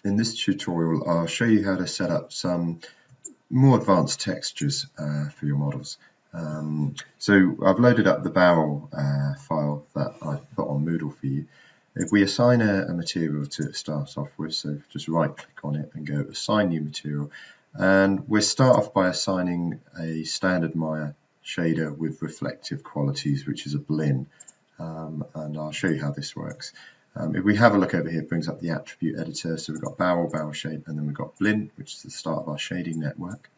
In this tutorial, I'll show you how to set up some more advanced textures for your models. So I've loaded up the barrel file that I've put on Moodle for you. If we assign a material to start off with, so just right click on it and go assign new material, and we'll start off by assigning a standard Maya shader with reflective qualities, which is a blin, and I'll show you how this works. If we have a look over here, it brings up the attribute editor. So we've got barrel shape, and then we've got blin, which is the start of our shading network.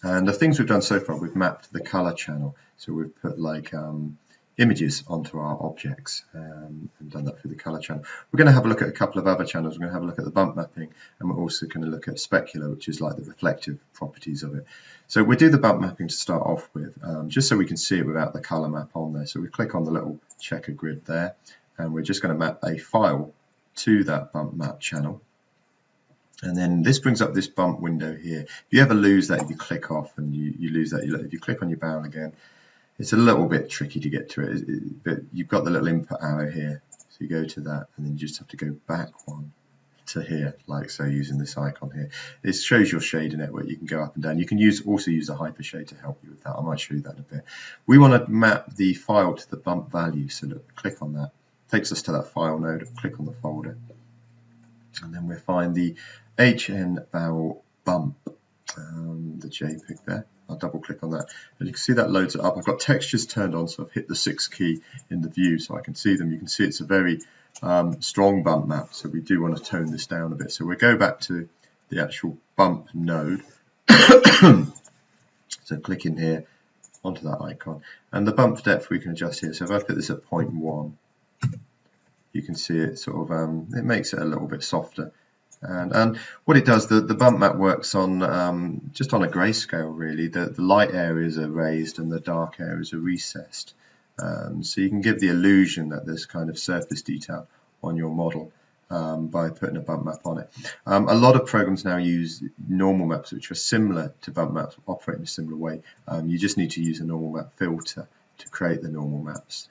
And the things we've done so far, we've mapped the color channel. So we've put like images onto our objects and done that through the color channel. We're going to have a look at a couple of other channels. We're going to have a look at the bump mapping, and we're also going to look at specular, which is like the reflective properties of it. So we do the bump mapping to start off with, just so we can see it without the color map on there. So we click on the little checker grid there, and we're just going to map a file to that bump map channel. And then this brings up this bump window here. If you ever lose that, if you click off and you lose that, if you click on your barrel again, it's a little bit tricky to get to it, but you've got the little input arrow here. So you go to that, and then you just have to go back one to here, like so, using this icon here. It shows your shader network. You can go up and down. You can also use a hypershade to help you with that. I might show you that in a bit. We want to map the file to the bump value, so look, click on that. Takes us to that file node, click on the folder, and then we'll find the HN barrel bump, the JPEG there. I'll double click on that, and you can see that loads it up. I've got textures turned on, so I've hit the 6 key in the view so I can see them. You can see it's a very strong bump map, so we do want to tone this down a bit. So we'll go back to the actual bump node. So click in here onto that icon, and the bump depth we can adjust here. So if I put this at 0.1, you can see it sort of it makes it a little bit softer. And what it does, the bump map works on just on a grayscale really. The light areas are raised and the dark areas are recessed. So you can give the illusion that there's kind of surface detail on your model by putting a bump map on it. A lot of programs now use normal maps, which are similar to bump maps, operate in a similar way. You just need to use a normal map filter to create the normal maps.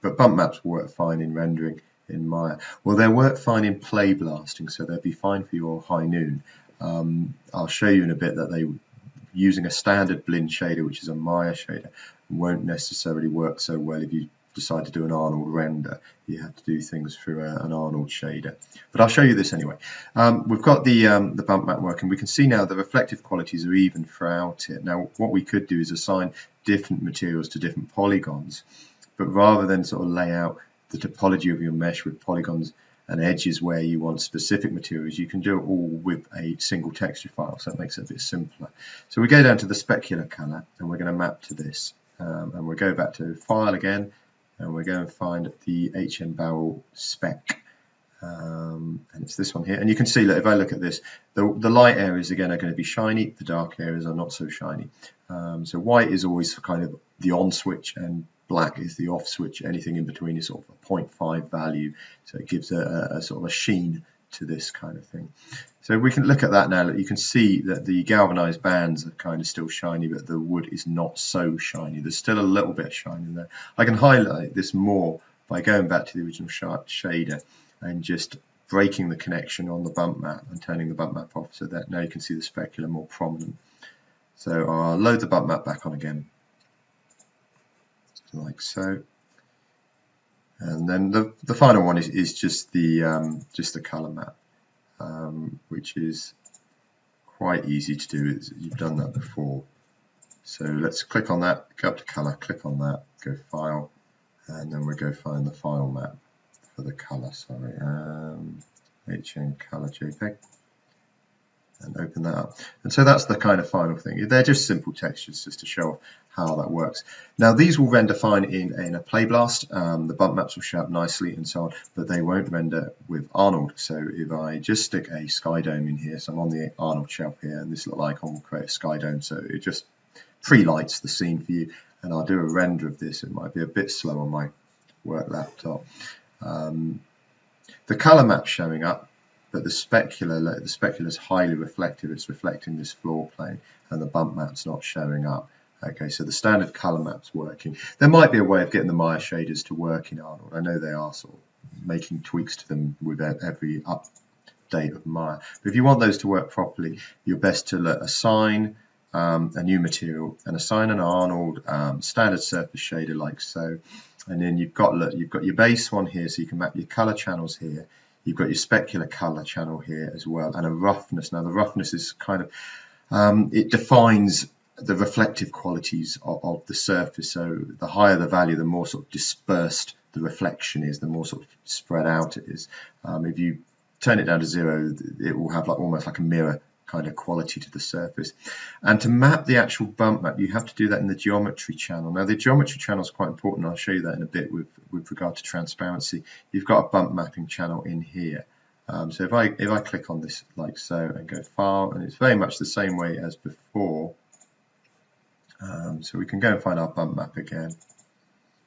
But bump maps work fine in rendering in Maya. Well, they work fine in play blasting, so they'll be fine for your high noon. I'll show you in a bit that they, using a standard blin shader, which is a Maya shader, won't necessarily work so well if you decide to do an Arnold render. You have to do things through an Arnold shader. But I'll show you this anyway. We've got the bump map working. We can see now the reflective qualities are even throughout it. Now, what we could do is assign different materials to different polygons, but rather than sort of lay out the topology of your mesh with polygons and edges where you want specific materials, you can do it all with a single texture file, so it makes it a bit simpler. So we go down to the specular color, and we're going to map to this, and we'll go back to file again, and we're going to find the HN barrel spec, and it's this one here. And you can see that if I look at this, the light areas again are going to be shiny, the dark areas are not so shiny. So white is always kind of the on switch, and black is the off switch. Anything in between is sort of a 0.5 value, so it gives a sort of a sheen to this kind of thing. So we can look at that now. You can see that the galvanized bands are kind of still shiny, but the wood is not so shiny. There's still a little bit of shine in there. I can highlight this more by going back to the original shader and just breaking the connection on the bump map and turning the bump map off, so that now you can see the specular more prominent. So I'll load the bump map back on again, like so, and then the final one is just the color map, which is quite easy to do. You've done that before. So let's click on that, go up to color, click on that, go file, and then we'll go find the file map for the color. Sorry, HN color JPEG. And open that up. And so that's the kind of final thing. They're just simple textures just to show off how that works. Now these will render fine in a play blast. The bump maps will show up nicely and so on, but they won't render with Arnold. So if I just stick a sky dome in here, so I'm on the Arnold shelf here, and this little icon will create a sky dome, so it just pre-lights the scene for you. And I'll do a render of this. It might be a bit slow on my work laptop. The color map's showing up, but the specular is highly reflective. It's reflecting this floor plane, and the bump map's not showing up. Okay, so the standard color map's working. There might be a way of getting the Maya shaders to work in Arnold. I know they are sort of making tweaks to them with every update of Maya. But if you want those to work properly, you're best to assign a new material and assign an Arnold standard surface shader like so. And then you've got your base one here, so you can map your color channels here. You've got your specular color channel here as well, and a roughness. Now the roughness is kind of it defines the reflective qualities of the surface. So the higher the value, the more sort of dispersed the reflection is, the more sort of spread out it is. If you turn it down to 0, it will have like almost like a mirror kind of quality to the surface. And to map the actual bump map, you have to do that in the geometry channel. Now the geometry channel is quite important. I'll show you that in a bit with regard to transparency. You've got a bump mapping channel in here. So if I click on this like so and go file, and it's very much the same way as before. So we can go and find our bump map again.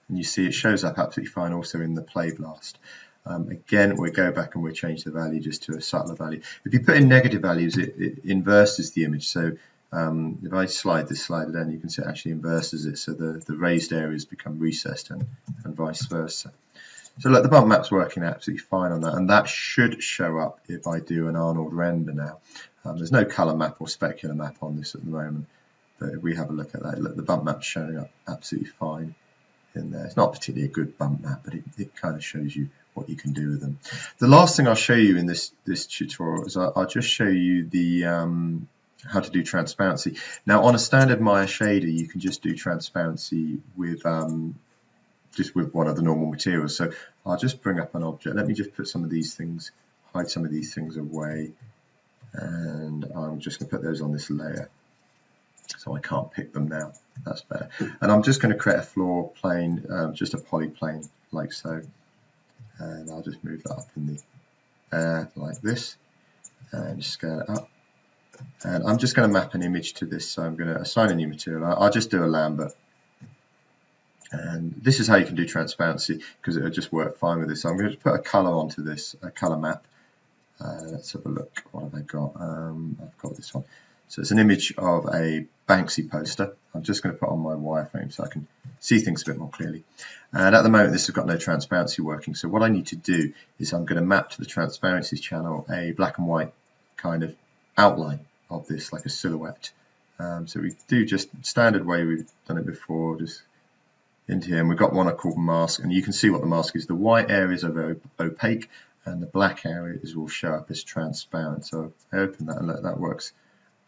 And you see it shows up absolutely fine also in the play blast. Again, we'll go back and we'll change the value just to a subtler value. If you put in negative values, it inverses the image. So if I slide this slider down, you can see it actually inverses it. So the raised areas become recessed and vice versa. So look, the bump map's working absolutely fine on that. And that should show up if I do an Arnold render now. There's no color map or specular map on this at the moment. But if we have a look at that, look, the bump map's showing up absolutely fine in there. It's not particularly a good bump map, but it kind of shows you what you can do with them. The last thing I'll show you in this tutorial is I'll just show you the how to do transparency. Now on a standard Maya shader, you can just do transparency with one of the normal materials. So I'll just bring up an object. Let me just put some of these things, hide some of these things away, and I'm just going to put those on this layer. So I can't pick them now. That's better. And I'm just going to create a floor plane, just a polyplane like so. And I'll just move that up in the air like this and scale it up. And I'm just going to map an image to this. So I'm going to assign a new material. I'll just do a Lambert. And this is how you can do transparency because it'll just work fine with this. So I'm going to put a color onto this, a color map. Let's have a look. What have I got? I've got this one. So it's an image of a Banksy poster. I'm just going to put on my wireframe so I can see things a bit more clearly. And at the moment, this has got no transparency working. So what I need to do is I'm going to map to the transparency channel a black and white kind of outline of this, like a silhouette. So we do just standard way we've done it before, just into here. And we've got one called mask, and you can see what the mask is. The white areas are very opaque, and the black areas will show up as transparent. So I open that and look, that works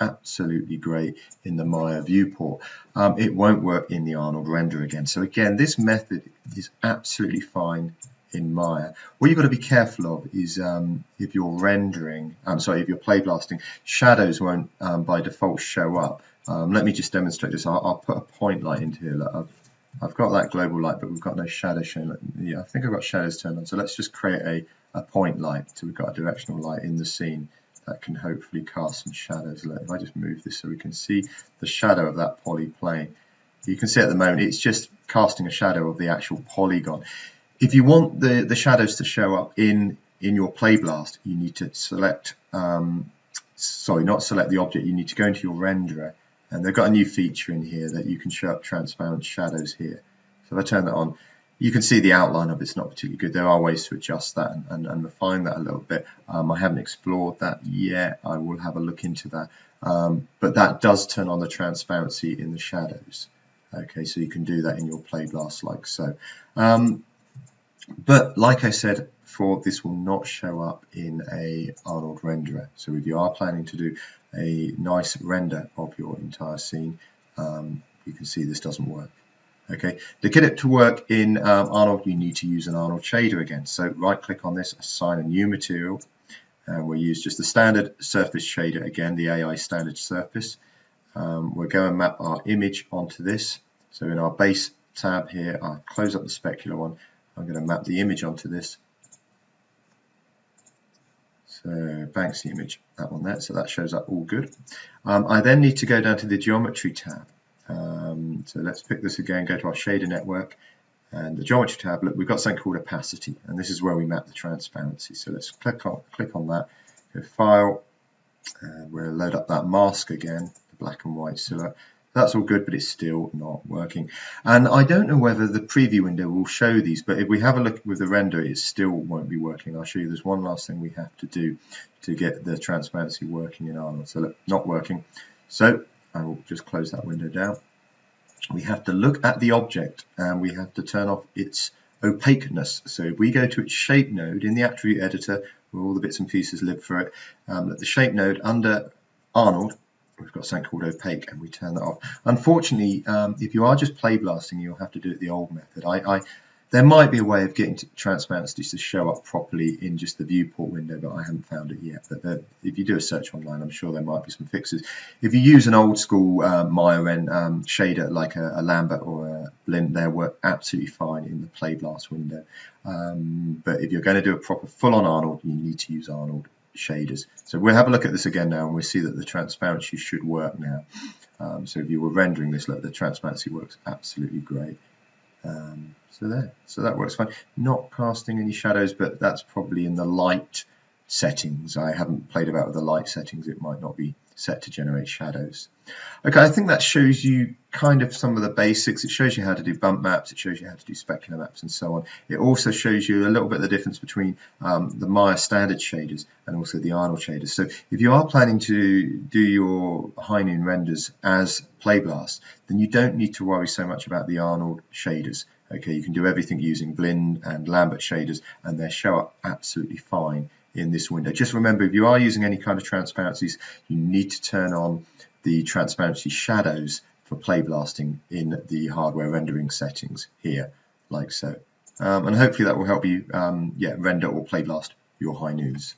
absolutely great in the Maya viewport. It won't work in the Arnold render again. So again, this method is absolutely fine in Maya. What you've got to be careful of is if you're rendering, if you're play blasting, shadows won't by default show up. Let me just demonstrate this. I'll put a point light into here. Look, I've got that global light, but we've got no shadow showing. Yeah, I think I've got shadows turned on. So let's just create a point light. So we've got a directional light in the scene that can hopefully cast some shadows. If I just move this so we can see the shadow of that polyplane. You can see at the moment it's just casting a shadow of the actual polygon. If you want the shadows to show up in your play blast, you need to select, not select the object, you need to go into your renderer, and they've got a new feature in here that you can show up transparent shadows here. So if I turn that on, you can see the outline of it's not particularly good. There are ways to adjust that and refine that a little bit. I haven't explored that yet. I will have a look into that. But that does turn on the transparency in the shadows. Okay, so you can do that in your play blast like so. But like I said, this will not show up in a Arnold renderer. So if you are planning to do a nice render of your entire scene, you can see this doesn't work. Okay, to get it to work in Arnold, you need to use an Arnold shader again. So right click on this, assign a new material, and we'll use just the standard surface shader again, the AI standard surface. We'll go and map our image onto this. So in our base tab here, I'll close up the specular one. I'm going to map the image onto this. So Banksy image, that one there, so that shows up all good. I then need to go down to the geometry tab. So let's pick this again, go to our shader network, and the geometry tab, look, we've got something called opacity, and this is where we map the transparency. So let's click on that, go file, and we'll load up that mask again, the black and white silhouette. That's all good, but it's still not working. And I don't know whether the preview window will show these, but if we have a look with the render, it still won't be working. I'll show you there's one last thing we have to do to get the transparency working in Arnold. So look, not working. So I will just close that window down. We have to look at the object and we have to turn off its opaqueness. So if we go to its shape node in the attribute editor, where all the bits and pieces live for it, at the shape node under Arnold, we've got something called opaque, and we turn that off. Unfortunately, if you are just play blasting, you'll have to do it the old method. There might be a way of getting transparency to show up properly in just the viewport window, but I haven't found it yet. But if you do a search online, I'm sure there might be some fixes. If you use an old school Maya shader like a Lambert or a Blinn, they work absolutely fine in the play blast window. But if you're going to do a proper full-on Arnold, you need to use Arnold shaders. So we'll have a look at this again now, and we'll see that the transparency should work now. So if you were rendering this, look, the transparency works absolutely great. So that works fine. Not casting any shadows, but that's probably in the light settings. I haven't played about with the light settings. It might not be set to generate shadows. Okay, I think that shows you kind of some of the basics. It shows you how to do bump maps, it shows you how to do specular maps and so on. It also shows you a little bit of the difference between the Maya standard shaders and also the Arnold shaders. So if you are planning to do your high noon renders as Playblast, then you don't need to worry so much about the Arnold shaders. Okay, you can do everything using Blinn and Lambert shaders and they show up absolutely fine in this window. Just remember, if you are using any kind of transparencies, you need to turn on the transparency shadows for play blasting in the hardware rendering settings here, like so. And hopefully that will help you render or play blast your high noons.